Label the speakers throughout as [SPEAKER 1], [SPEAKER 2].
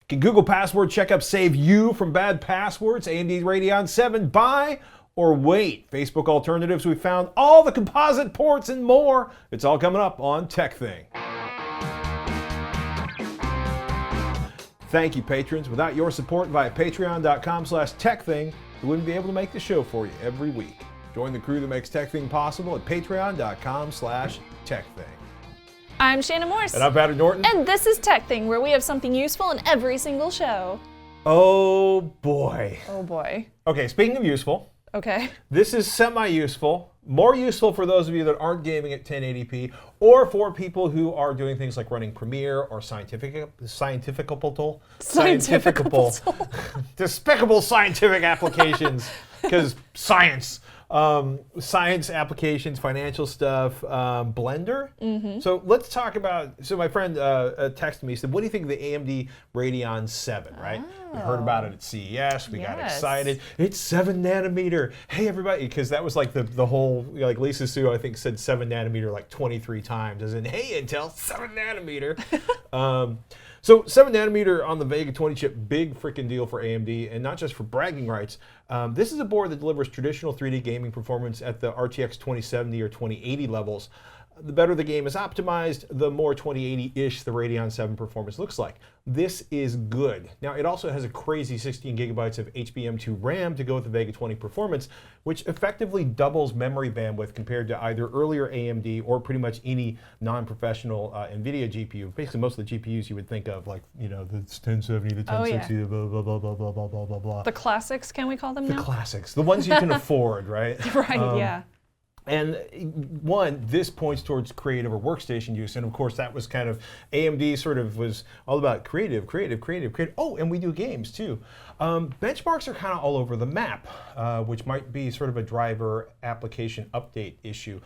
[SPEAKER 1] Can Google Password Checkup save you from bad passwords? AMD Radeon VII, buy or wait? Facebook alternatives, we found all the composite ports and more. It's all coming up on TekThing. Thank you, patrons. Without your support via patreon.com/TekThing, we wouldn't be able to make the show for you every week. Join the crew that makes TekThing possible at patreon.com/TekThing.
[SPEAKER 2] I'm Shannon Morse.
[SPEAKER 1] And I'm Patrick Norton.
[SPEAKER 2] And this is TekThing, where we have something useful in every single show.
[SPEAKER 1] Oh boy.
[SPEAKER 2] Oh boy.
[SPEAKER 1] Okay, speaking of useful,
[SPEAKER 2] Okay.
[SPEAKER 1] this is semi-useful. More useful for those of you that aren't gaming at 1080p, or for people who are doing things like running Premiere or despicable scientific applications, because science applications, financial stuff, Blender.
[SPEAKER 2] Mm-hmm.
[SPEAKER 1] So let's talk about, so my friend texted me, he said, what do you think of the AMD Radeon VII, right? We heard about it at CES, we got excited. It's 7 nanometer. Hey everybody, because that was like the whole, like Lisa Su, I think, said 7 nanometer like 23 times, as in, hey Intel, 7 nanometer. So 7 nanometer on the Vega 20 chip, big freaking deal for AMD, and not just for bragging rights. This is a board that delivers traditional 3D gaming performance at the RTX 2070 or 2080 levels. The better the game is optimized, the more 2080-ish the Radeon VII performance looks like. This is good. Now, it also has a crazy 16 gigabytes of HBM2 RAM to go with the Vega 20 performance, which effectively doubles memory bandwidth compared to either earlier AMD or pretty much any non-professional Nvidia GPU. Basically, most of the GPUs you would think of, like, you know, the 1070, the 1060, blah, blah, blah, blah, blah, blah, blah, blah, blah.
[SPEAKER 2] The classics, can we call them now?
[SPEAKER 1] The classics. The ones you can afford, right?
[SPEAKER 2] Right, yeah.
[SPEAKER 1] And one, this points towards creative or workstation use, and of course that was kind of, AMD sort of was all about creative. Oh, and we do games too. Benchmarks are kind of all over the map, which might be sort of a driver application update issue.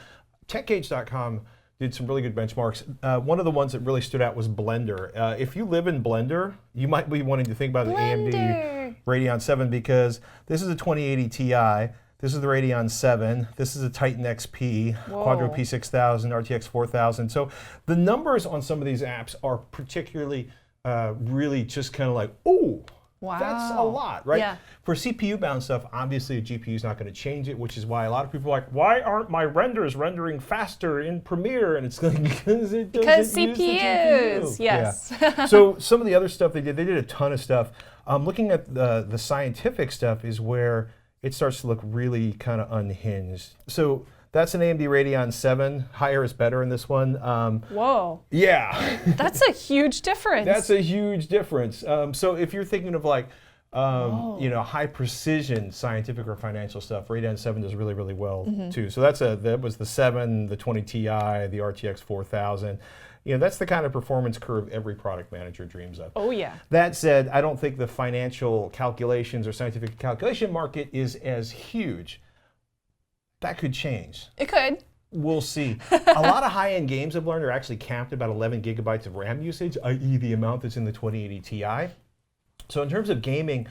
[SPEAKER 1] TechGage.com did some really good benchmarks. One of the ones that really stood out was Blender. If you live in Blender, you might be wanting to think about the AMD Radeon VII, because this is a 2080 Ti. This is the Radeon VII. This is a Titan XP, Quadro P6000, RTX 4000. So the numbers on some of these apps are particularly really just kind of like, oh,
[SPEAKER 2] wow,
[SPEAKER 1] that's a lot, right?
[SPEAKER 2] Yeah.
[SPEAKER 1] For CPU-bound stuff, obviously a GPU is not going to change it, which is why a lot of people are like, why aren't my renders rendering faster in Premiere? And it's like, because it doesn't use the GPU.
[SPEAKER 2] Yes.
[SPEAKER 1] Yeah. So some of the other stuff they did a ton of stuff. Looking at the scientific stuff is where it starts to look really kind of unhinged. So that's an AMD Radeon VII. Higher is better in this one.
[SPEAKER 2] Whoa.
[SPEAKER 1] Yeah.
[SPEAKER 2] That's a huge difference.
[SPEAKER 1] That's a huge difference. So if you're thinking of like, you know, high precision scientific or financial stuff, Radeon VII does really, really well too. So that was the 7, the 20 Ti, the RTX 4000. You know, that's the kind of performance curve every product manager dreams of.
[SPEAKER 2] Oh, yeah.
[SPEAKER 1] That said, I don't think the financial calculations or scientific calculation market is as huge. That could change.
[SPEAKER 2] It could.
[SPEAKER 1] We'll see. A lot of high-end games I've learned are actually capped at about 11 gigabytes of RAM usage, i.e. the amount that's in the 2080 Ti. So in terms of gaming,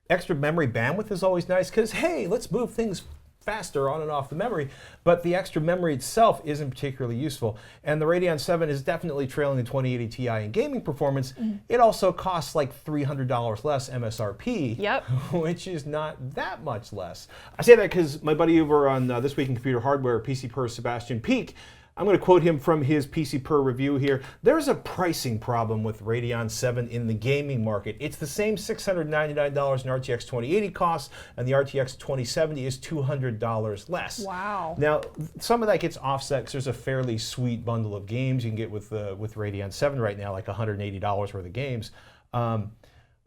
[SPEAKER 1] extra memory bandwidth is always nice because, hey, let's move things faster on and off the memory, but the extra memory itself isn't particularly useful. And the Radeon VII is definitely trailing the 2080 Ti in gaming performance. It also costs like $300 less MSRP, which is not that much less. I say that because my buddy over on This Week in Computer Hardware, PCPer Sebastian Peak, I'm going to quote him from his PCPer review here. There's a pricing problem with Radeon VII in the gaming market. It's the same $699 in RTX 2080 costs, and the RTX 2070 is $200 less.
[SPEAKER 2] Wow.
[SPEAKER 1] Now, some of that gets offset because there's a fairly sweet bundle of games you can get with Radeon VII right now, like $180 worth of games.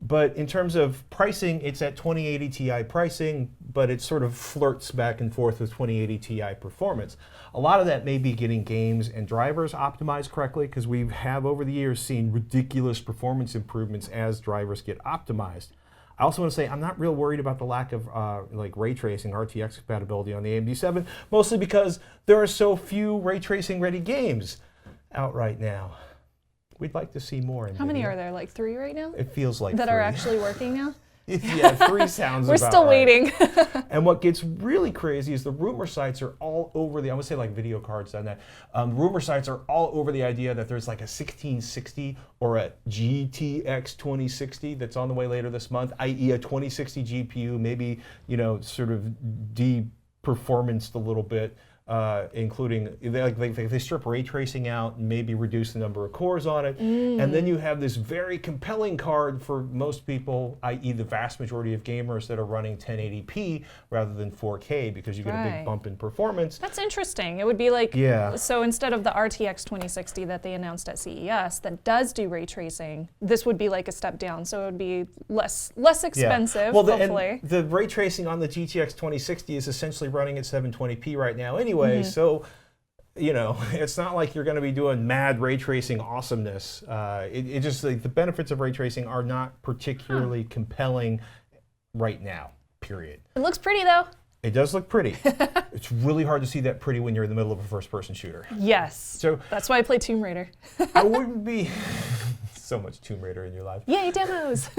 [SPEAKER 1] But in terms of pricing, it's at 2080 Ti pricing, but it sort of flirts back and forth with 2080 Ti performance. A lot of that may be getting games and drivers optimized correctly, because we have over the years seen ridiculous performance improvements as drivers get optimized. I also want to say I'm not real worried about the lack of like ray tracing RTX compatibility on the AMD 7, mostly because there are so few ray tracing ready games out right now. We'd like to see more.
[SPEAKER 2] How many are there? Like 3 right now?
[SPEAKER 1] It feels like
[SPEAKER 2] that
[SPEAKER 1] 3.
[SPEAKER 2] are actually working now?
[SPEAKER 1] Yeah, 3 sounds
[SPEAKER 2] We're
[SPEAKER 1] about
[SPEAKER 2] still
[SPEAKER 1] right.
[SPEAKER 2] waiting.
[SPEAKER 1] And what gets really crazy is the rumor sites are all over I would say like video cards on that. Rumor sites are all over the idea that there's like a 1660 or a GTX 2060 that's on the way later this month, i.e. a 2060 GPU, maybe, sort of de-performanced a little bit. Including, they strip ray tracing out and maybe reduce the number of cores on it. And then you have this very compelling card for most people, i.e. the vast majority of gamers that are running 1080p rather than 4K because you get a big bump in performance.
[SPEAKER 2] That's interesting. It would be like, so instead of the RTX 2060 that they announced at CES that does do ray tracing, this would be like a step down. So it would be less expensive,
[SPEAKER 1] well,
[SPEAKER 2] hopefully.
[SPEAKER 1] The ray tracing on the GTX 2060 is essentially running at 720p right now anyway. So, it's not like you're going to be doing mad ray tracing awesomeness. It just, like, the benefits of ray tracing are not particularly compelling right now, period.
[SPEAKER 2] It looks pretty, though.
[SPEAKER 1] It does look pretty. It's really hard to see that pretty when you're in the middle of a first-person shooter.
[SPEAKER 2] Yes.
[SPEAKER 1] So
[SPEAKER 2] that's why I play Tomb Raider.
[SPEAKER 1] I wouldn't be so much Tomb Raider in your life.
[SPEAKER 2] Yay, demos.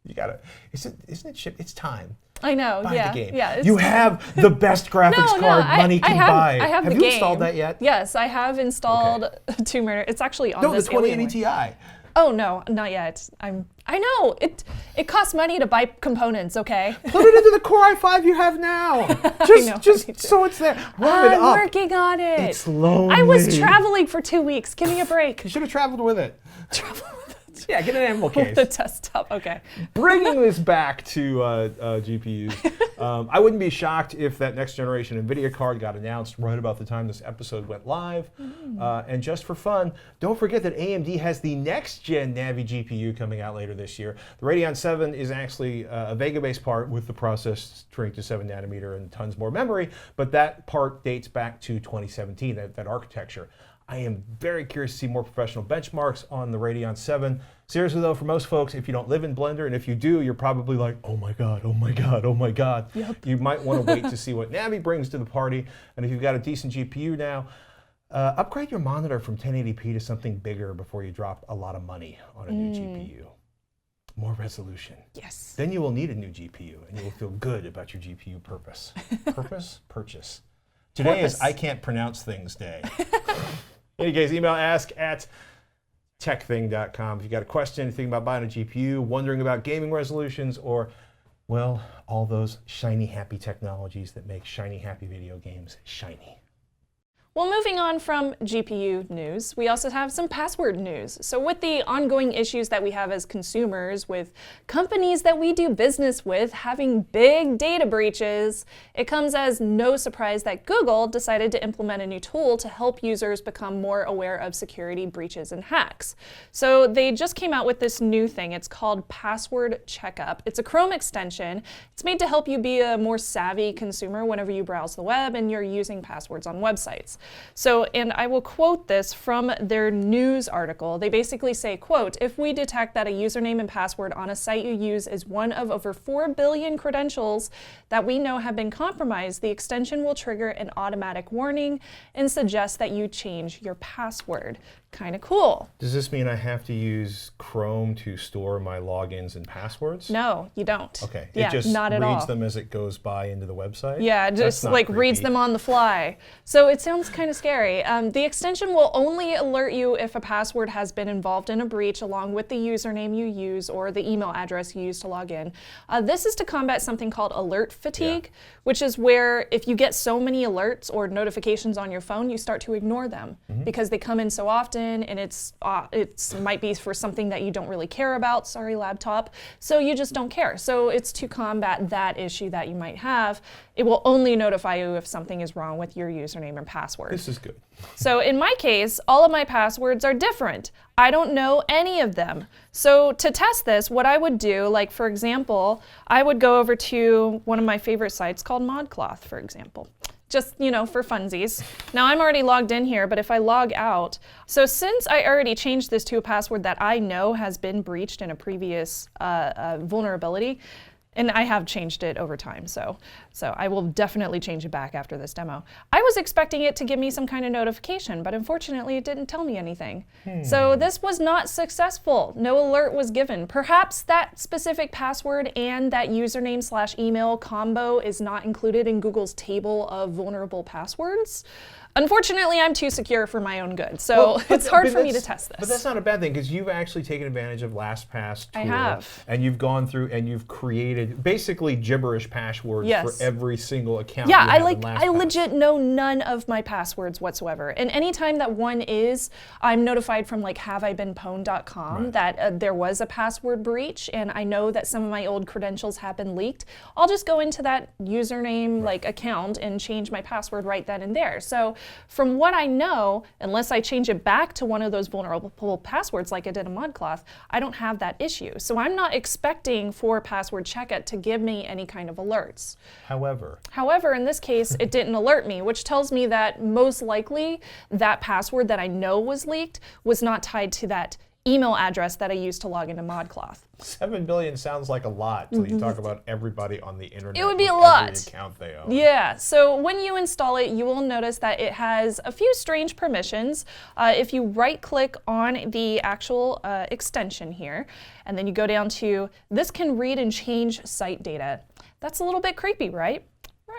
[SPEAKER 1] You gotta. Isn't it ship? It's time.
[SPEAKER 2] I know.
[SPEAKER 1] Buy the game.
[SPEAKER 2] Yeah.
[SPEAKER 1] You have the best graphics card money can buy.
[SPEAKER 2] I have the
[SPEAKER 1] you
[SPEAKER 2] game.
[SPEAKER 1] Installed that yet?
[SPEAKER 2] Yes, I have installed Tomb Raider. It's actually on this
[SPEAKER 1] the 2080 Ti.
[SPEAKER 2] Oh no, not yet. I know it costs money to buy components. Okay.
[SPEAKER 1] Put it into the Core i5 you have now. Just so it's there. Warm it up.
[SPEAKER 2] I'm working on it.
[SPEAKER 1] It's lonely.
[SPEAKER 2] I was traveling for 2 weeks. Give me a break.
[SPEAKER 1] You should have traveled with it. Yeah, get an animal case.
[SPEAKER 2] The desktop, okay.
[SPEAKER 1] Bringing this back to GPUs, I wouldn't be shocked if that next generation Nvidia card got announced right about the time this episode went live. And just for fun, don't forget that AMD has the next gen Navi GPU coming out later this year. The Radeon VII is actually a Vega-based part with the process shrink to 7 nanometer and tons more memory, but that part dates back to 2017, that architecture. I am very curious to see more professional benchmarks on the Radeon VII. Seriously though, for most folks, if you don't live in Blender, and if you do, you're probably like, oh my God, oh my God, oh my God.
[SPEAKER 2] Yep.
[SPEAKER 1] You might want to wait to see what Navi brings to the party. And if you've got a decent GPU now, upgrade your monitor from 1080p to something bigger before you drop a lot of money on a new GPU. More resolution.
[SPEAKER 2] Yes.
[SPEAKER 1] Then you will need a new GPU, and you will feel good about your GPU purpose. Purchase. Today is I can't pronounce things day. Hey guys, email ask@TekThing.com. If you got a question, anything about buying a GPU, wondering about gaming resolutions, or, well, all those shiny, happy technologies that make shiny, happy video games shiny.
[SPEAKER 2] Well, moving on from GPU news, we also have some password news. So with the ongoing issues that we have as consumers with companies that we do business with having big data breaches, it comes as no surprise that Google decided to implement a new tool to help users become more aware of security breaches and hacks. So they just came out with this new thing. It's called Password Checkup. It's a Chrome extension. It's made to help you be a more savvy consumer whenever you browse the web and you're using passwords on websites. So, and I will quote this from their news article. They basically say, quote, if we detect that a username and password on a site you use is one of over 4 billion credentials that we know have been compromised, the extension will trigger an automatic warning and suggest that you change your password. Kind of cool.
[SPEAKER 1] Does this mean I have to use Chrome to store my logins and passwords?
[SPEAKER 2] No, you don't.
[SPEAKER 1] Okay.
[SPEAKER 2] Yeah,
[SPEAKER 1] it just
[SPEAKER 2] not at all.
[SPEAKER 1] reads them as it goes by into the website?
[SPEAKER 2] Yeah, just like reads them on the fly. So it sounds kind of scary. The extension will only alert you if a password has been involved in a breach along with the username you use or the email address you use to log in. This is to combat something called alert fatigue, which is where if you get so many alerts or notifications on your phone, you start to ignore them because they come in so often and it's might be for something that you don't really care about, sorry laptop, so you just don't care. So it's to combat that issue that you might have. It will only notify you if something is wrong with your username and password.
[SPEAKER 1] This is good.
[SPEAKER 2] So in my case, all of my passwords are different. I don't know any of them. So to test this, what I would do, like for example, I would go over to one of my favorite sites called ModCloth, for example. Just, you know, for funsies. Now I'm already logged in here, but if I log out, so since I already changed this to a password that I know has been breached in a previous vulnerability, And I have changed it over time, so I will definitely change it back after this demo. I was expecting it to give me some kind of notification, but unfortunately it didn't tell me anything. So this was not successful. No alert was given. Perhaps that specific password and that username/email combo is not included in Google's table of vulnerable passwords. Unfortunately, I'm too secure for my own good, so it's hard for me to test this.
[SPEAKER 1] But that's not a bad thing, because you've actually taken advantage of LastPass tool.
[SPEAKER 2] I have.
[SPEAKER 1] And you've gone through and you've created basically gibberish passwords for every single account.
[SPEAKER 2] Yeah,
[SPEAKER 1] you have in
[SPEAKER 2] I legit know none of my passwords whatsoever. And anytime that one is, I'm notified from like haveibeenpwned.com that there was a password breach, and I know that some of my old credentials have been leaked. I'll just go into that username like account and change my password right then and there. So from what I know, unless I change it back to one of those vulnerable passwords like I did in ModCloth, I don't have that issue. So I'm not expecting for Password Checkup to give me any kind of alerts. However, in this case, it didn't alert me, which tells me that most likely that password that I know was leaked was not tied to that email address that I used to log into ModCloth.
[SPEAKER 1] 7 billion sounds like a lot until you talk about everybody on the internet.
[SPEAKER 2] It would be a lot.
[SPEAKER 1] Every account they own.
[SPEAKER 2] Yeah, so when you install it, you will notice that it has a few strange permissions. If you right-click on the actual extension here, and then you go down to, this can read and change site data. That's a little bit creepy, right?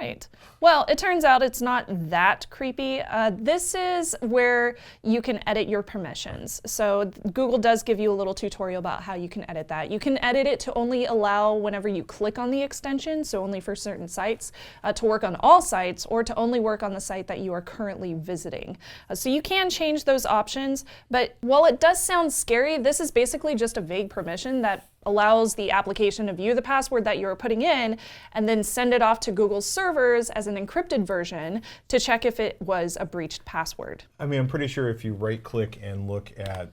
[SPEAKER 2] Right. Well, it turns out it's not that creepy. This is where you can edit your permissions. So Google does give you a little tutorial about how you can edit that. You can edit it to only allow whenever you click on the extension, so only for certain sites, to work on all sites, or to only work on the site that you are currently visiting. So you can change those options, but while it does sound scary, this is basically just a vague permission that allows the application to view the password that you're putting in and then send it off to Google's servers as an encrypted version to check if it was a breached password.
[SPEAKER 1] I mean, I'm pretty sure if you right-click and look at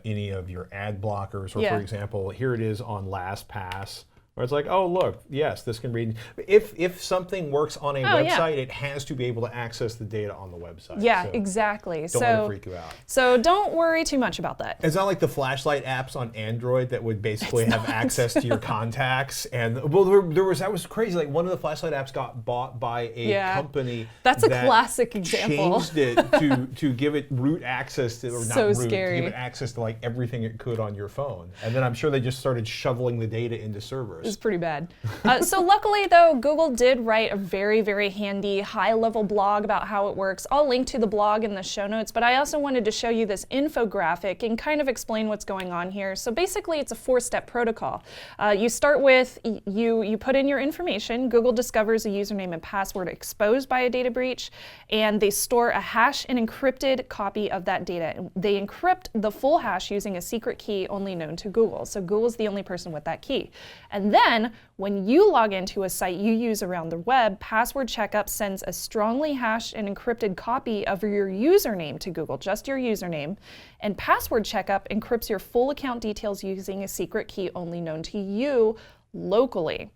[SPEAKER 1] any of your ad blockers, or for example, here it is on LastPass, where it's like, oh, look, yes, this can read. If something works on a website, it has to be able to access the data on the website.
[SPEAKER 2] Yeah,
[SPEAKER 1] so
[SPEAKER 2] exactly.
[SPEAKER 1] Don't let it freak you out.
[SPEAKER 2] So don't worry too much about that.
[SPEAKER 1] It's not like the flashlight apps on Android that would basically have access to your contacts. And well, that was crazy. Like one of the flashlight apps got bought by a company.
[SPEAKER 2] That's a classic example.
[SPEAKER 1] Changed it to give it root access to, or not root,
[SPEAKER 2] scary.
[SPEAKER 1] to give it access to like everything it could on your phone. And then I'm sure they just started shoveling the data into servers.
[SPEAKER 2] It's pretty bad. So luckily though, Google did write a very, very handy high-level blog about how it works. I'll link to the blog in the show notes, but I also wanted to show you this infographic and kind of explain what's going on here. So basically it's a 4-step protocol. You start with, you put in your information, Google discovers a username and password exposed by a data breach, and they store a hash and encrypted copy of that data. They encrypt the full hash using a secret key only known to Google. So Google's the only person with that key. And then when you log into a site you use around the web, Password Checkup sends a strongly hashed and encrypted copy of your username to Google, just your username, and Password Checkup encrypts your full account details using a secret key only known to you locally.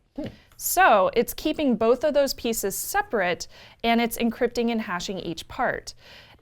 [SPEAKER 2] So it's keeping both of those pieces separate, and it's encrypting and hashing each part.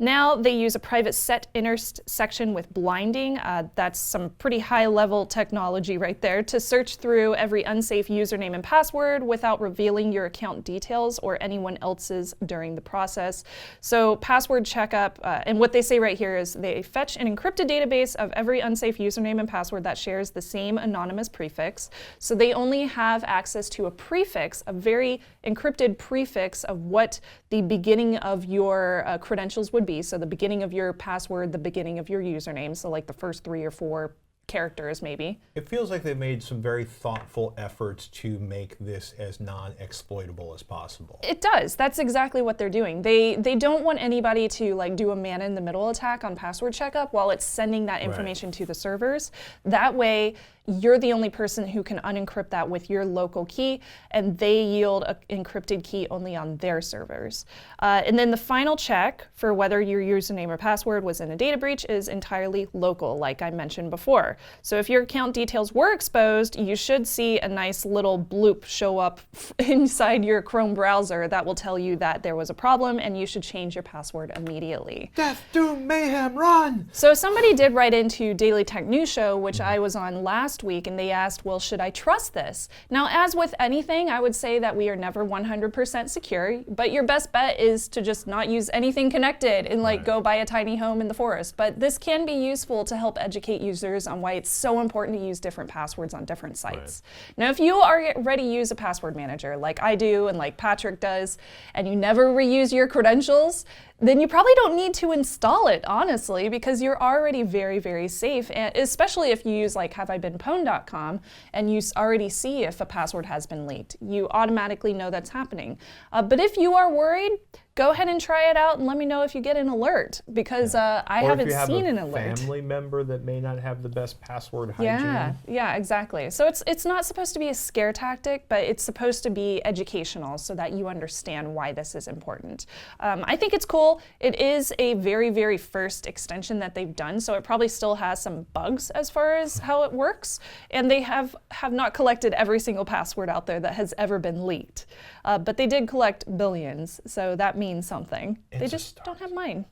[SPEAKER 2] Now they use a private set intersection with blinding. That's some pretty high-level technology right there to search through every unsafe username and password without revealing your account details or anyone else's during the process. So Password Checkup, and what they say right here is they fetch an encrypted database of every unsafe username and password that shares the same anonymous prefix. So they only have access to a prefix, a very encrypted prefix of what the beginning of your credentials would be. So the beginning of your password, the beginning of your username, so like the first 3 or 4 characters maybe.
[SPEAKER 1] It feels like they've made some very thoughtful efforts to make this as non-exploitable as possible.
[SPEAKER 2] It does. That's exactly what they're doing. They don't want anybody to like do a man-in-the-middle attack on Password Checkup while it's sending that information to the servers. That way, you're the only person who can unencrypt that with your local key, and they yield an encrypted key only on their servers. And then the final check for whether your username or password was in a data breach is entirely local, like I mentioned before. So if your account details were exposed, you should see a nice little bloop show up inside your Chrome browser that will tell you that there was a problem and you should change your password immediately.
[SPEAKER 1] Death, doom, mayhem, run!
[SPEAKER 2] So somebody did write into Daily Tech News Show, which I was on last week, and they asked, well, should I trust this? Now, as with anything, I would say that we are never 100% secure, but your best bet is to just not use anything connected and go buy a tiny home in the forest. But this can be useful to help educate users on why it's so important to use different passwords on different sites. Now, if you already use a password manager like I do and like Patrick does, and you never reuse your credentials, then you probably don't need to install it, honestly, because you're already very, very safe, and especially if you use like haveibeenpwned.com and you already see if a password has been leaked. You automatically know that's happening. But if you are worried, go ahead and try it out and let me know if you get an alert, because I haven't seen an alert.
[SPEAKER 1] Or if you have a family member that may not have the best password hygiene.
[SPEAKER 2] Yeah, exactly. So it's not supposed to be a scare tactic, but it's supposed to be educational so that you understand why this is important. I think it's cool. It is a very, very first extension that they've done, so it probably still has some bugs as far as how it works, and they have not collected every single password out there that has ever been leaked. But they did collect billions, so that means something. They just don't have mine.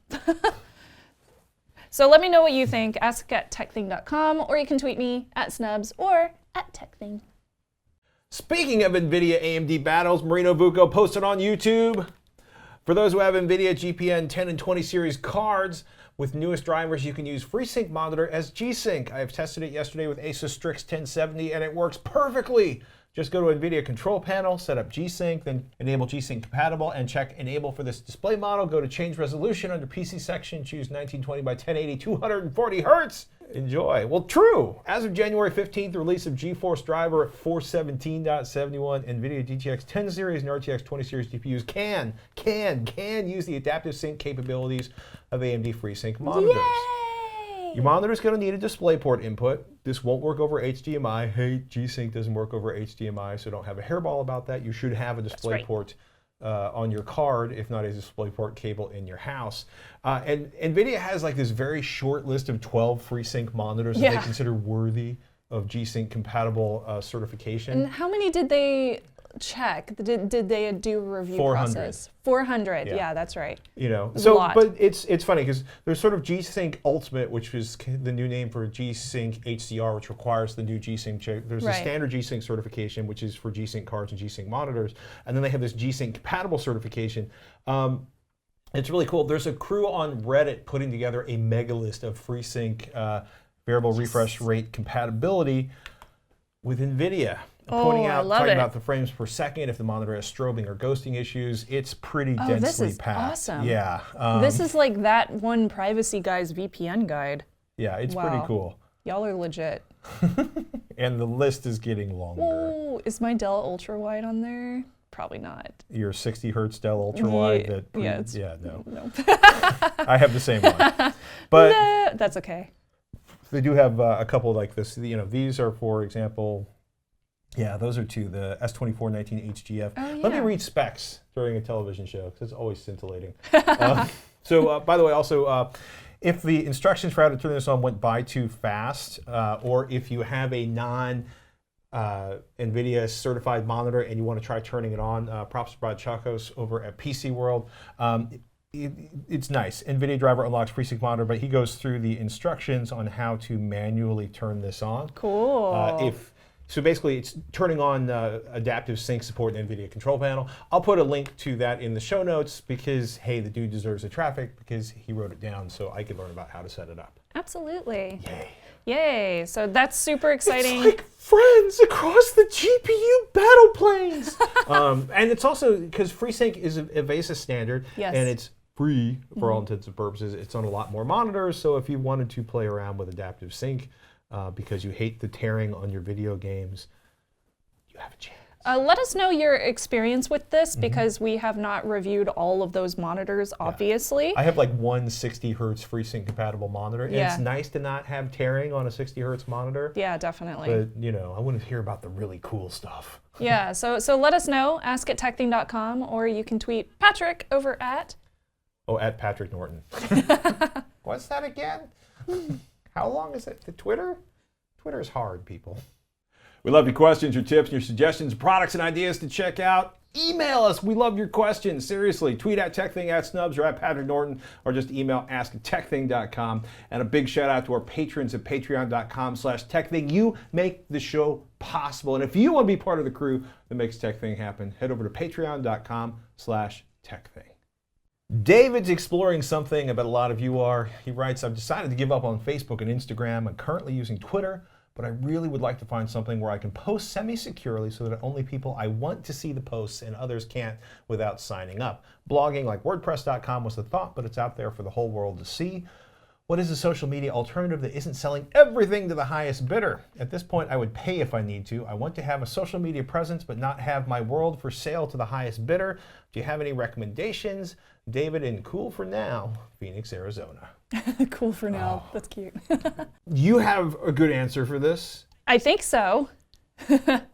[SPEAKER 2] So let me know what you think. Ask at TekThing.com, or you can tweet me at Snubs or at TekThing.
[SPEAKER 1] Speaking of NVIDIA AMD battles, Marino vucko posted on YouTube. For those who have NVIDIA GPU 10 and 20 series cards, with newest drivers, you can use FreeSync monitor as G-Sync. I have tested it yesterday with Asus Strix 1070, and it works perfectly. Just go to NVIDIA control panel, set up G-Sync, then enable G-Sync compatible, and check enable for this display model. Go to change resolution under PC section, choose 1920 by 1080, 240 hertz. Enjoy. Well, true. As of January 15th, the release of GeForce driver at 417.71, NVIDIA GTX 10 series and RTX 20 series GPUs can use the adaptive sync capabilities of AMD FreeSync monitors.
[SPEAKER 2] Yay!
[SPEAKER 1] Your monitor is going to need a DisplayPort input. This won't work over HDMI. Hey, G-Sync doesn't work over HDMI, so don't have a hairball about that. You should have a DisplayPort on your card, if not a DisplayPort cable in your house. And NVIDIA has like this very short list of 12 FreeSync monitors that they consider worthy of G-Sync compatible certification.
[SPEAKER 2] And how many did they check? Did they do a review
[SPEAKER 1] 400.
[SPEAKER 2] process? 400. Yeah, that's right.
[SPEAKER 1] You know,
[SPEAKER 2] a lot.
[SPEAKER 1] But it's funny because there's sort of G-Sync Ultimate, which is the new name for G-Sync HDR, which requires the new G-Sync chip. There's a standard G-Sync certification, which is for G-Sync cards and G-Sync monitors, and then they have this G-Sync compatible certification. It's really cool. There's a crew on Reddit putting together a Megalist of FreeSync variable refresh rate compatibility with NVIDIA. Pointing out, talking about the frames per second, if the monitor has strobing or ghosting issues. It's pretty densely
[SPEAKER 2] this is
[SPEAKER 1] packed.
[SPEAKER 2] Awesome.
[SPEAKER 1] Yeah.
[SPEAKER 2] This is like that one privacy guy's VPN guide.
[SPEAKER 1] Yeah, it's pretty cool.
[SPEAKER 2] Y'all are legit.
[SPEAKER 1] And the list is getting longer.
[SPEAKER 2] Oh, is my Dell Ultra Wide on there? Probably not.
[SPEAKER 1] Your 60 hertz Dell Ultra Wide?
[SPEAKER 2] No.
[SPEAKER 1] I have the same one. But
[SPEAKER 2] no, that's okay.
[SPEAKER 1] They do have a couple like this. You know, these are, for example, those are two, the S2419 HGF.
[SPEAKER 2] Oh, yeah.
[SPEAKER 1] Let me read specs during a television show, because it's always scintillating. So, by the way, also, if the instructions for how to turn this on went by too fast, or if you have a NVIDIA certified monitor and you want to try turning it on, props to Brad Chacos over at PCWorld. It's nice. NVIDIA driver unlocks FreeSync monitor, but he goes through the instructions on how to manually turn this on.
[SPEAKER 2] Cool.
[SPEAKER 1] So basically, it's turning on adaptive sync support in NVIDIA control panel. I'll put a link to that in the show notes because, hey, the dude deserves the traffic because he wrote it down so I could learn about how to set it up.
[SPEAKER 2] Absolutely.
[SPEAKER 1] Yay.
[SPEAKER 2] Yay. So that's super exciting.
[SPEAKER 1] It's like friends across the GPU battle planes. And it's also, because FreeSync is a VESA standard, and it's free for all intents and purposes. It's on a lot more monitors, so if you wanted to play around with adaptive sync, because you hate the tearing on your video games, you have a chance.
[SPEAKER 2] Let us know your experience with this, because we have not reviewed all of those monitors, obviously.
[SPEAKER 1] I have like one 60 hertz FreeSync compatible monitor, and it's nice to not have tearing on a 60 hertz monitor. Yeah,
[SPEAKER 2] definitely.
[SPEAKER 1] But, you know, I want to hear about the really cool stuff.
[SPEAKER 2] Yeah, so let us know. Ask at TekThing.com, or you can tweet Patrick over at...
[SPEAKER 1] Oh, at Patrick Norton. What's that again? How long is it? The Twitter? Twitter's hard, people. We love your questions, your tips, your suggestions, products, and ideas to check out. Email us. We love your questions. Seriously. Tweet at TekThing, at Snubs, or at Patrick Norton, or just email ask@tekthing.com. And a big shout out to our patrons at patreon.com/TekThing. You make the show possible. And if you want to be part of the crew that makes TekThing happen, head over to patreon.com/TekThing. David's exploring something I bet a lot of you are. He writes, I've decided to give up on Facebook and Instagram. I'm currently using Twitter, but I really would like to find something where I can post semi-securely so that only people I want to see the posts and others can't without signing up. Blogging like WordPress.com was the thought, but it's out there for the whole world to see. What is a social media alternative that isn't selling everything to the highest bidder? At this point, I would pay if I need to. I want to have a social media presence, but not have my world for sale to the highest bidder. Do you have any recommendations? David in Cool for Now, Phoenix, Arizona.
[SPEAKER 2] Cool for now. Oh. That's cute.
[SPEAKER 1] You have a good answer for this?
[SPEAKER 2] I think so.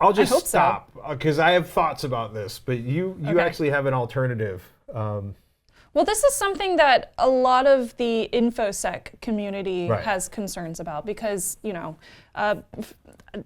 [SPEAKER 1] I'll just stop because I have thoughts about this, but you actually have an alternative.
[SPEAKER 2] Well, this is something that a lot of the InfoSec community has concerns about because, you know,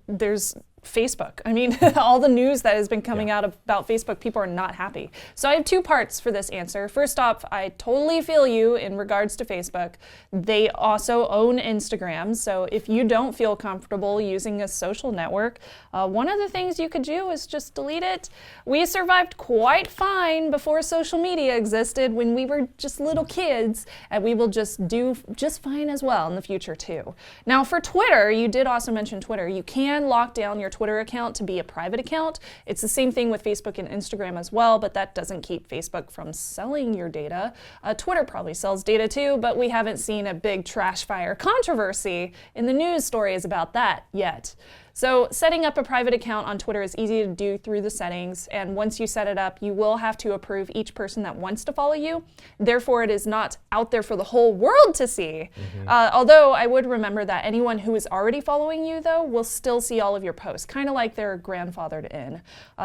[SPEAKER 2] there's Facebook. I mean, all the news that has been coming out about Facebook, people are not happy. So I have two parts for this answer. First off, I totally feel you in regards to Facebook. They also own Instagram. So if you don't feel comfortable using a social network, one of the things you could do is just delete it. We survived quite fine before social media existed when we were just little kids, and we will just do just fine as well in the future too. Now for Twitter, you did also mention Twitter. You can lock down your Twitter account to be a private account. It's the same thing with Facebook and Instagram as well, but that doesn't keep Facebook from selling your data. Twitter probably sells data too, but we haven't seen a big trash fire controversy in the news stories about that yet. So setting up a private account on Twitter is easy to do through the settings, and once you set it up, you will have to approve each person that wants to follow you. Therefore, it is not out there for the whole world to see. Although I would remember that anyone who is already following you, though, will still see all of your posts, kind of like they're grandfathered in.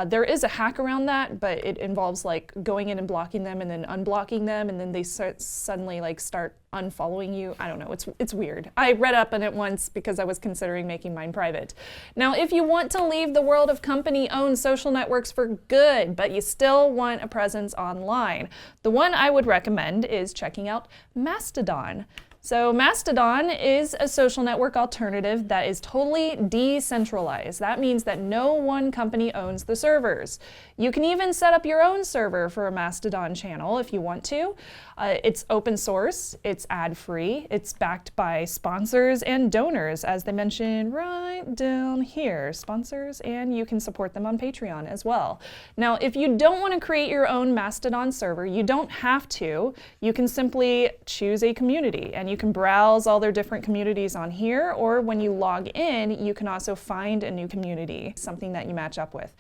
[SPEAKER 2] There is a hack around that, but it involves like going in and blocking them and then unblocking them, and then they suddenly like start unfollowing you. I don't know, it's weird. I read up on it once because I was considering making mine private. Now, if you want to leave the world of company-owned social networks for good, but you still want a presence online, the one I would recommend is checking out Mastodon. So Mastodon is a social network alternative that is totally decentralized. That means that no one company owns the servers. You can even set up your own server for a Mastodon channel if you want to. It's open source, it's ad-free, it's backed by sponsors and donors, as they mention right down here, sponsors, and you can support them on Patreon as well. Now, if you don't want to create your own Mastodon server, you don't have to. You can simply choose a community, and you can browse all their different communities on here, or when you log in, you can also find a new community, something that you match up with.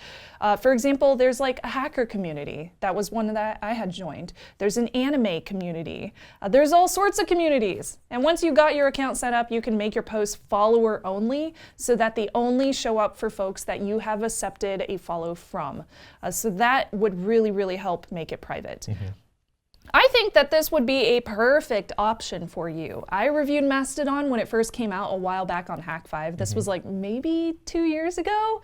[SPEAKER 2] For example, there's like a hacker community. That was one that I had joined. There's an anime community. There's all sorts of communities. And once you got your account set up, you can make your posts follower only so that they only show up for folks that you have accepted a follow from. So that would really, really help make it private. I think that this would be a perfect option for you. I reviewed Mastodon when it first came out a while back on Hack5. This was like maybe 2 years ago.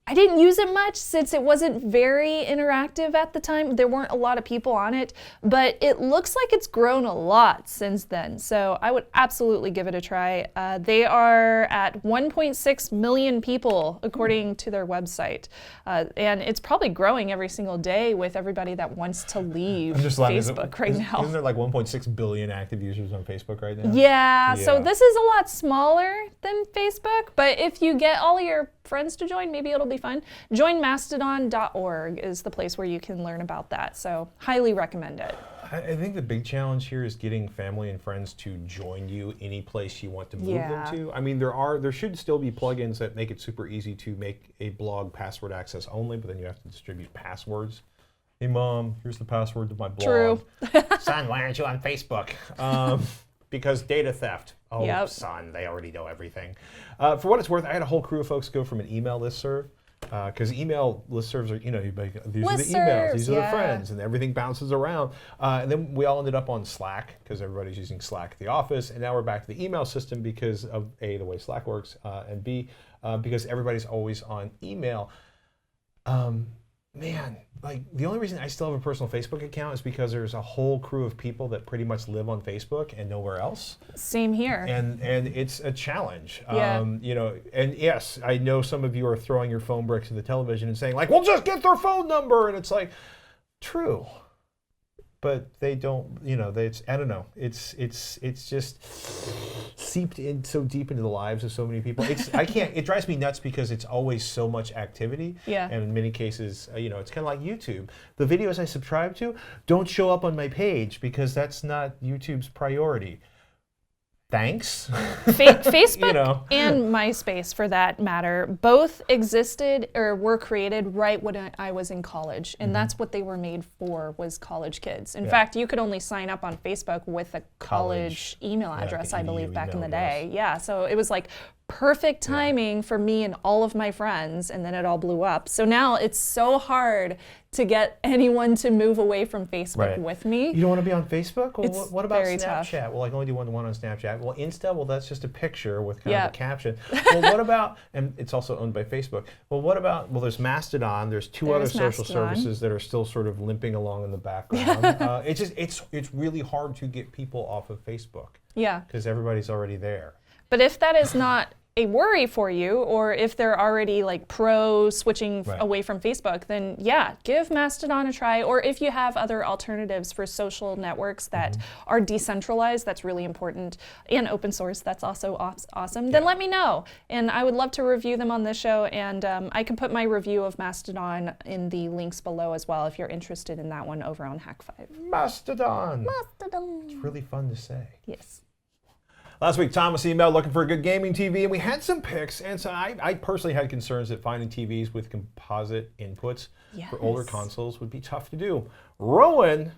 [SPEAKER 2] I didn't use it much since it wasn't very interactive at the time. There weren't a lot of people on it, but it looks like it's grown a lot since then. So I would absolutely give it a try. They are at 1.6 million people according to their website. And it's probably growing every single day with everybody that wants to leave Facebook right now.
[SPEAKER 1] Isn't there like 1.6 billion active users on Facebook right now?
[SPEAKER 2] Yeah, so this is a lot smaller than Facebook, but if you get all your friends to join, maybe it'll be fun. Joinmastodon.org is the place where you can learn about that, so highly recommend it.
[SPEAKER 1] I think the big challenge here is getting family and friends to join you any place you want to move them to. I mean, there should still be plugins that make it super easy to make a blog password access only, but then you have to distribute passwords. Hey mom, here's the password to my blog.
[SPEAKER 2] True.
[SPEAKER 1] Son, why aren't you on Facebook? Because data theft. Oh, son, they already know everything. For what it's worth, I had a whole crew of folks go from an email listserv Because email listservs are, these are the emails, these are the friends, and everything bounces around. And then we all ended up on Slack because everybody's using Slack at the office, and now we're back to the email system because of A, the way Slack works, and B, because everybody's always on email. Man, like the only reason I still have a personal Facebook account is because there's a whole crew of people that pretty much live on Facebook and nowhere else.
[SPEAKER 2] Same here.
[SPEAKER 1] And it's a challenge.
[SPEAKER 2] Yeah.
[SPEAKER 1] And yes, I know some of you are throwing your phone bricks at the television and saying like, "Well, just get their phone number," and it's like, true. But they don't, I don't know. It's just seeped in so deep into the lives of so many people. It drives me nuts because it's always so much activity.
[SPEAKER 2] Yeah.
[SPEAKER 1] And in many cases, it's kind of like YouTube. The videos I subscribe to don't show up on my page because that's not YouTube's priority. Thanks.
[SPEAKER 2] Facebook and MySpace, for that matter, both existed or were created right when I was in college, and that's what they were made for, was college kids. In fact, you could only sign up on Facebook with a college email address, I believe, back in the day. Yeah, so it was like perfect timing for me and all of my friends, and then it all blew up. So now it's so hard to get anyone to move away from Facebook with me.
[SPEAKER 1] You don't want to be on Facebook? Well,
[SPEAKER 2] it's
[SPEAKER 1] what about
[SPEAKER 2] very
[SPEAKER 1] Snapchat?
[SPEAKER 2] tough.
[SPEAKER 1] Well, I can only do one on Snapchat. Well, Insta? Well, that's just a picture with kind of a caption. Well, what about, and it's also owned by Facebook. Well, what about, there's Mastodon. There's two other social services that are still sort of limping along in the background. It's really hard to get people off of Facebook.
[SPEAKER 2] Yeah.
[SPEAKER 1] Because everybody's already there.
[SPEAKER 2] But if that is not a worry for you, or if they're already like pro switching away from Facebook, then give Mastodon a try. Or if you have other alternatives for social networks that are decentralized, that's really important, and open source, that's also awesome, then let me know. And I would love to review them on this show, and I can put my review of Mastodon in the links below as well if you're interested in that one over on Hack5.
[SPEAKER 1] Mastodon! It's really fun to say.
[SPEAKER 2] Yes.
[SPEAKER 1] Last week, Thomas emailed looking for a good gaming TV, and we had some picks. And so I personally had concerns that finding TVs with composite inputs for older consoles would be tough to do. Rowan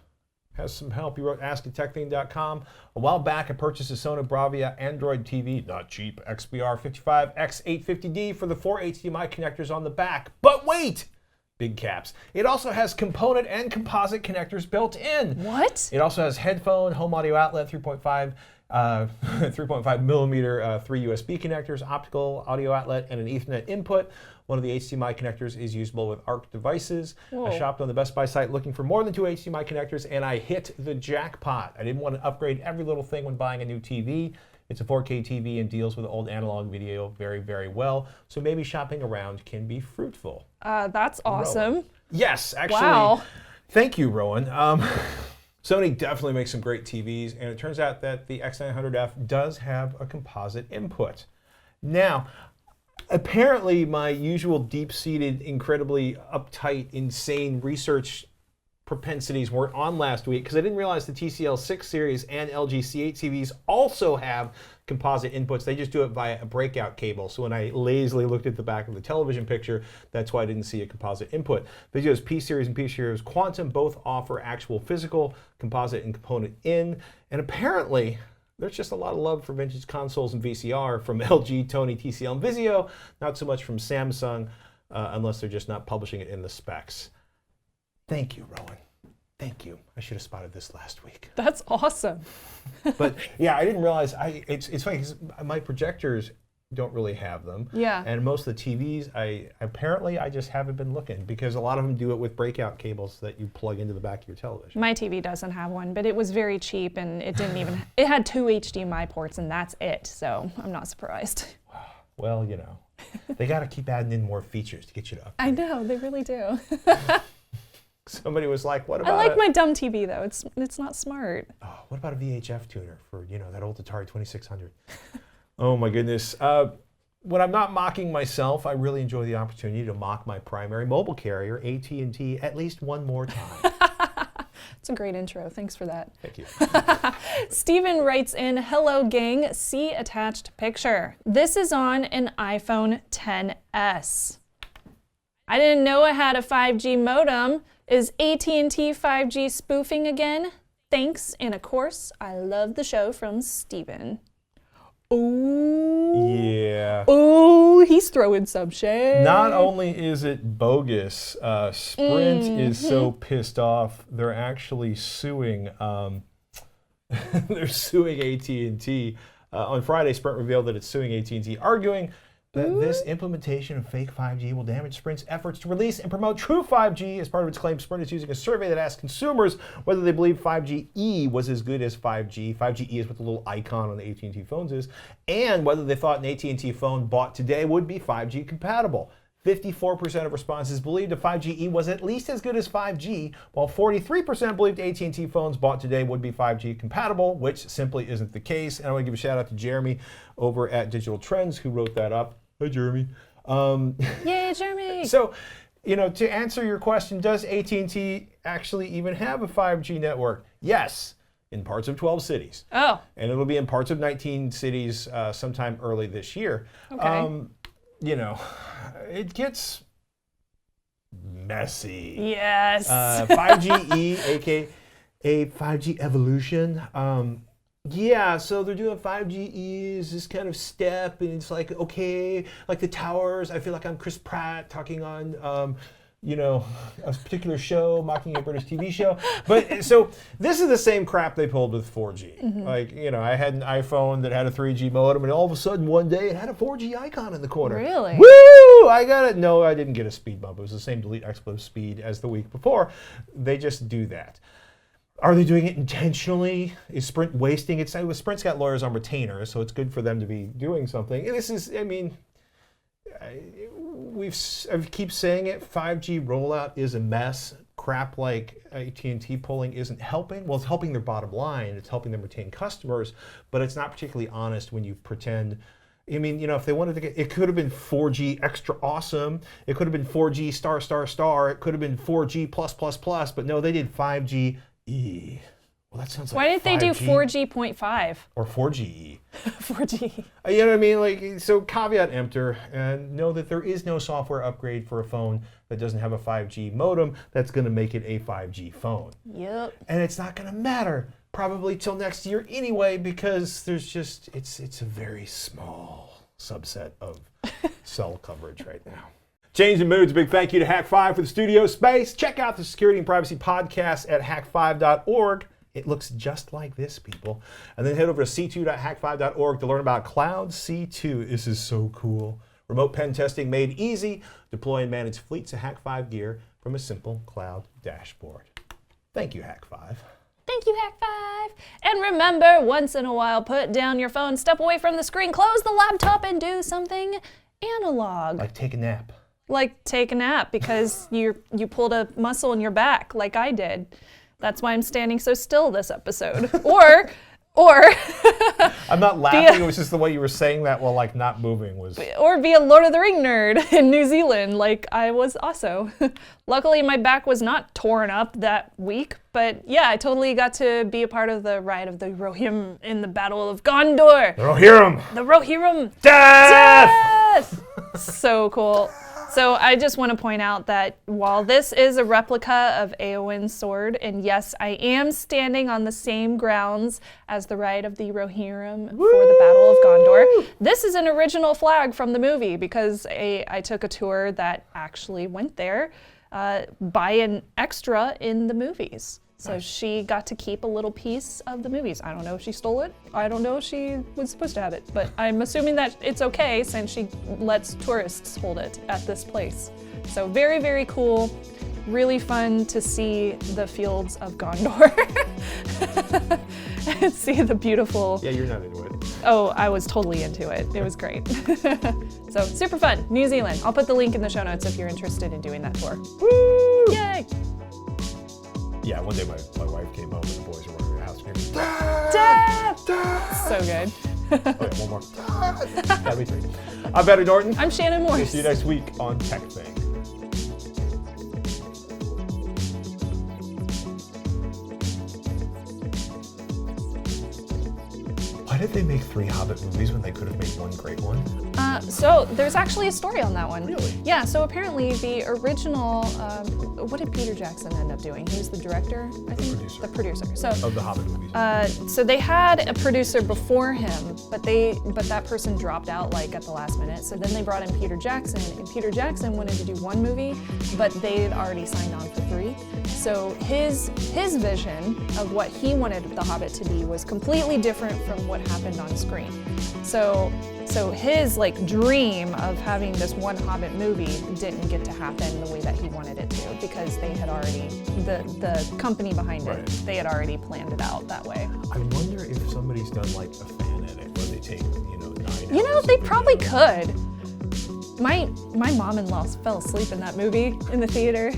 [SPEAKER 1] has some help. He wrote ask@TekThing.com. A while back, I purchased a Sony Bravia Android TV, not cheap, XBR55X850D for the 4 HDMI connectors on the back. But wait! Big caps. It also has component and composite connectors built in.
[SPEAKER 2] What?
[SPEAKER 1] It also has headphone, home audio outlet, 3.5 millimeter 3 USB connectors, optical audio outlet, and an Ethernet input. One of the HDMI connectors is usable with ARC devices.
[SPEAKER 2] Whoa.
[SPEAKER 1] I shopped on the Best Buy site looking for more than 2 HDMI connectors, and I hit the jackpot. I didn't want to upgrade every little thing when buying a new TV. It's a 4K TV and deals with old analog video very, very well. So maybe shopping around can be fruitful.
[SPEAKER 2] That's awesome.
[SPEAKER 1] Rowan. Yes, actually.
[SPEAKER 2] Wow.
[SPEAKER 1] Thank you, Rowan. Sony definitely makes some great TVs, and it turns out that the X900F does have a composite input. Now, apparently my usual deep-seated, incredibly uptight, insane research propensities weren't on last week because I didn't realize the TCL 6 series and LG C8 TVs also have composite inputs. They just do it via a breakout cable. So when I lazily looked at the back of the television picture, that's why I didn't see a composite input. Vizio's P series and P series Quantum both offer actual physical composite and component in, and apparently there's just a lot of love for vintage consoles and VCR from LG, Sony, TCL, and Vizio, not so much from Samsung, unless they're just not publishing it in the specs. Thank you, Rowan. Thank you. I should have spotted this last week.
[SPEAKER 2] That's awesome.
[SPEAKER 1] But yeah, I didn't realize. It's funny because my projectors don't really have them.
[SPEAKER 2] Yeah.
[SPEAKER 1] And most of the TVs, I just haven't been looking because a lot of them do it with breakout cables that you plug into the back of your television.
[SPEAKER 2] My TV doesn't have one, but it was very cheap, and it didn't even. It had 2 HDMI ports, and that's it. So I'm not surprised.
[SPEAKER 1] Well, they got to keep adding in more features to get you to upgrade.
[SPEAKER 2] I know, they really do.
[SPEAKER 1] Somebody was like, "What about?"
[SPEAKER 2] I like my dumb TV though. It's not smart.
[SPEAKER 1] Oh, what about a VHF tuner for that old Atari 2600? Oh my goodness. When I'm not mocking myself, I really enjoy the opportunity to mock my primary mobile carrier, AT&T, at least one more time.
[SPEAKER 2] It's a great intro. Thanks for that.
[SPEAKER 1] Thank you.
[SPEAKER 2] Stephen writes in, "Hello gang, see attached picture. This is on an iPhone XS. I didn't know I had a 5G modem. Is AT&T 5G spoofing again? Thanks, and of course, I love the show from Stephen." Ooh.
[SPEAKER 1] Yeah.
[SPEAKER 2] Ooh, he's throwing some shade.
[SPEAKER 1] Not only is it bogus, Sprint is so pissed off, they're actually suing. They're suing AT&T. On Friday, Sprint revealed that it's suing AT&T, arguing that this implementation of fake 5G will damage Sprint's efforts to release and promote true 5G. As part of its claim, Sprint is using a survey that asked consumers whether they believe 5G-E was as good as 5G. 5G-E is what the little icon on the AT&T phones is, and whether they thought an AT&T phone bought today would be 5G compatible. 54% of responses believed a 5G-E was at least as good as 5G, while 43% believed AT&T phones bought today would be 5G compatible, which simply isn't the case. And I want to give a shout out to Jeremy over at Digital Trends who wrote that up. Hi, Jeremy.
[SPEAKER 2] Yay, Jeremy!
[SPEAKER 1] So, to answer your question, does AT&T actually even have a 5G network? Yes, in parts of 12 cities.
[SPEAKER 2] Oh.
[SPEAKER 1] And it'll be in parts of 19 cities sometime early this year.
[SPEAKER 2] Okay.
[SPEAKER 1] It gets messy.
[SPEAKER 2] Yes.
[SPEAKER 1] 5G-E, aka 5G evolution. So they're doing 5G-E as this kind of step, and it's like, okay, like the towers. I feel like I'm Chris Pratt talking on, a particular show, mocking a British TV show. But so this is the same crap they pulled with 4G. Like, I had an iPhone that had a 3G modem, and all of a sudden one day it had a 4G icon in the corner.
[SPEAKER 2] Really?
[SPEAKER 1] Woo! I got it. No, I didn't get a speed bump. It was the same delete expletive speed as the week before. They just do that. Are they doing it intentionally? Is Sprint wasting its time? Sprint's got lawyers on retainer, so it's good for them to be doing something. And this is, I keep saying it, 5G rollout is a mess. Crap like AT&T pulling isn't helping. Well, it's helping their bottom line. It's helping them retain customers, but it's not particularly honest when you pretend. If they wanted to get, it could have been 4G extra awesome. It could have been 4G star, star, star. It could have been 4G plus, plus, plus, but no, they did 5G. Well, that sounds like
[SPEAKER 2] Why didn't they do 4G.5?
[SPEAKER 1] Or 4G.
[SPEAKER 2] 4G.
[SPEAKER 1] You know what I mean? So caveat emptor, and know that there is no software upgrade for a phone that doesn't have a 5G modem that's going to make it a 5G phone.
[SPEAKER 2] Yep.
[SPEAKER 1] And it's not going to matter probably till next year anyway, because there's just, it's a very small subset of cell coverage right now. Changing moods, a big thank you to Hack5 for the studio space. Check out the Security and Privacy Podcast at hack5.org. It looks just like this, people. And then head over to c2.hack5.org to learn about Cloud C2. This is so cool. Remote pen testing made easy. Deploy and manage fleets of Hack5 gear from a simple cloud dashboard. Thank you, Hack5.
[SPEAKER 2] Thank you, Hack5. And remember, once in a while, put down your phone, step away from the screen, close the laptop, and do something analog.
[SPEAKER 1] Like take a nap.
[SPEAKER 2] Like take a nap because you pulled a muscle in your back like I did. That's why I'm standing so still this episode. Or
[SPEAKER 1] I'm not laughing, it was just the way you were saying that while like not moving was.
[SPEAKER 2] Or be a Lord of the Ring nerd in New Zealand like I was also. Luckily my back was not torn up that week, but yeah, I totally got to be a part of the ride of the Rohirrim in the Battle of Gondor.
[SPEAKER 1] The Rohirrim!
[SPEAKER 2] The Rohirrim!
[SPEAKER 1] Death!
[SPEAKER 2] So cool. So I just want to point out that while this is a replica of Eowyn's sword, and yes, I am standing on the same grounds as the ride of the Rohirrim for the Battle of Gondor, this is an original flag from the movie because I took a tour that actually went there by an extra in the movies. So she got to keep a little piece of the movies. I don't know if she stole it. I don't know if she was supposed to have it, but I'm assuming that it's okay since she lets tourists hold it at this place. So very, very cool. Really fun to see the fields of Gondor and see the beautiful...
[SPEAKER 1] Yeah, you're not into it.
[SPEAKER 2] Oh, I was totally into it. It was great. So super fun. New Zealand. I'll put the link in the show notes if you're interested in doing that tour.
[SPEAKER 1] Woo!
[SPEAKER 2] Yay!
[SPEAKER 1] Yeah, one day my wife came home and the boys were running the house screaming,
[SPEAKER 2] Death!
[SPEAKER 1] Death!
[SPEAKER 2] So good.
[SPEAKER 1] Oh yeah, one more. Gotta be 3. I'm Better Norton.
[SPEAKER 2] I'm Shannon Morse.
[SPEAKER 1] We'll see you next week on TekThing. Why did they make 3 Hobbit movies when they could have made one great one?
[SPEAKER 2] So there's actually a story on that one.
[SPEAKER 1] Really?
[SPEAKER 2] Yeah, so apparently the original, what did Peter Jackson end up doing? He was the director, I think?
[SPEAKER 1] Producer.
[SPEAKER 2] The producer. So,
[SPEAKER 1] Of the Hobbit movies.
[SPEAKER 2] so they had a producer before him, but that person dropped out like at the last minute. So then they brought in Peter Jackson, and Peter Jackson wanted to do 1 movie, but they had already signed on for 3. So his vision of what he wanted The Hobbit to be was completely different from what happened on screen. So his like dream of having this one Hobbit movie didn't get to happen the way that he wanted it to, because they had already, the company behind it, they had already planned it out that way.
[SPEAKER 1] I wonder if somebody's done like a fan edit where they take, 9
[SPEAKER 2] You know,
[SPEAKER 1] hours
[SPEAKER 2] they
[SPEAKER 1] of
[SPEAKER 2] probably
[SPEAKER 1] video.
[SPEAKER 2] could. My mom-in-law fell asleep in that movie in the theater.